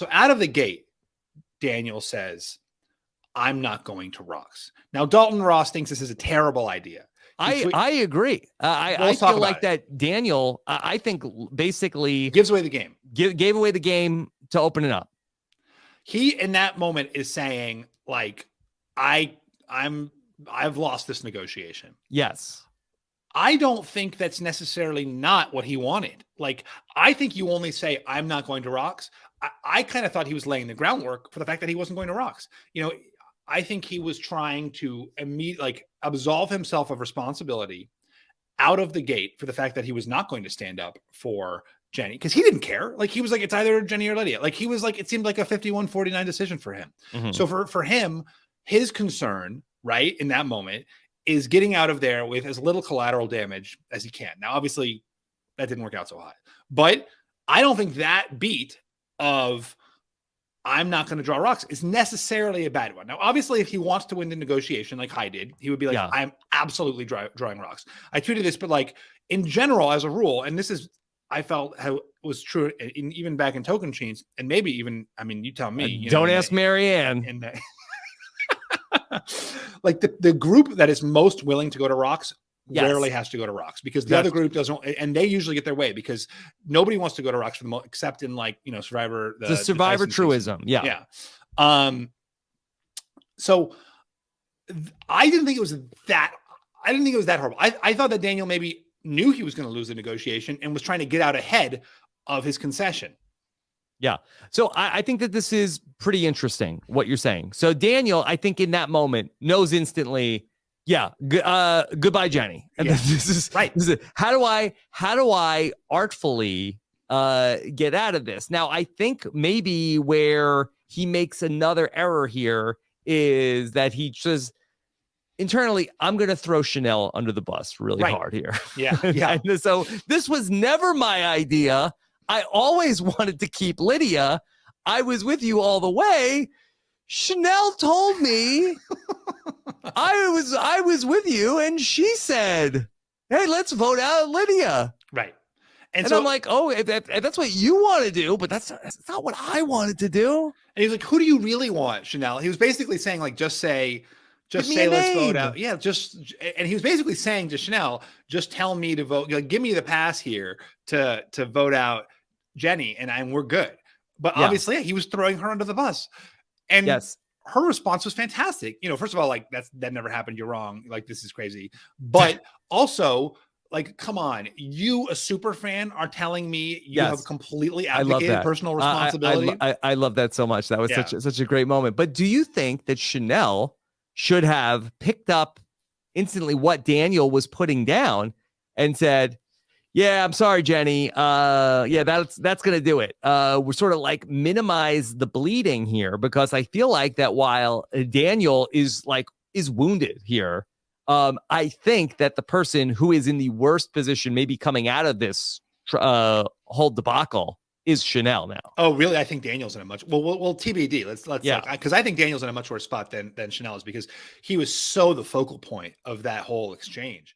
So out of the gate, Daniel says, I'm not going to Rox. Now, Dalton Ross thinks this is a terrible idea. I agree. I feel like that Daniel, I think basically gives away the game. Gave away the game to open it up. He, in that moment, is saying, like, I've lost this negotiation. Yes. I don't think that's necessarily not what he wanted. Like, I think you only say, I'm not going to Rox. I kind of thought he was laying the groundwork for the fact that he wasn't going to Rox. You know, I think he was trying to absolve himself of responsibility out of the gate for the fact that he was not going to stand up for Jenny, because he didn't care. Like, he was like, it's either Jenny or Lydia. Like, he was like, it seemed like a 51-49 decision for him. Mm-hmm. So for him, his concern, right, in that moment is getting out of there with as little collateral damage as he can. Now, obviously, that didn't work out so hot. But I don't think that beat of I'm not going to draw Rox is necessarily a bad one. Now, obviously, if he wants to win the negotiation like I did, he would be like, yeah, I'm absolutely drawing Rox. I tweeted this, but like in general, as a rule, and this is, I felt how was true even back in Token Chains, and maybe even, I mean, you tell me. Don't ask Marianne. Like the group that is most willing to go to Rox rarely has to go to Rox, because the other group doesn't, and they usually get their way because nobody wants to go to Rox for the most, except in like, you know, Survivor. The Survivor truism. Yeah. Yeah. So I didn't think it was that horrible. I thought that Daniel maybe knew he was going to lose the negotiation and was trying to get out ahead of his concession. Yeah. So I think that this is pretty interesting, what you're saying. So Daniel, I think in that moment knows instantly, yeah, goodbye, Jenny. And this is right. How do I artfully get out of this? Now, I think maybe where he makes another error here is that he just internally, I'm going to throw Chanel under the bus really hard here. Yeah. Yeah. And so this was never my idea. I always wanted to keep Lydia. I was with you all the way. Chanel told me I was with you, and she said, hey, let's vote out Lydia. Right. And so I'm like, oh, if that's what you want to do, but that's not what I wanted to do. And he's like, who do you really want, Chanel? He was basically saying, like, just say, let's vote out. Yeah, and he was basically saying to Chanel, just tell me to vote. Like, give me the pass here to vote out Jenny, and we're good. But obviously, he was throwing her under the bus. And her response was fantastic. You know, first of all, like, that never happened. You're wrong. Like, this is crazy. But also, like, come on, you, a super fan, are telling me you have completely abdicated personal responsibility. I love that so much. That was such a great moment. But do you think that Chanel should have picked up instantly what Daniel was putting down and said, yeah, I'm sorry, Jenny. That's going to do it. We're sort of like minimize the bleeding here, because I feel like that while Daniel is wounded here, I think that the person who is in the worst position, maybe coming out of this whole debacle, is Chanel now. Oh, really? I think Daniel's in a much well TBD. Let's because I think Daniel's in a much worse spot than Chanel is, because he was so the focal point of that whole exchange.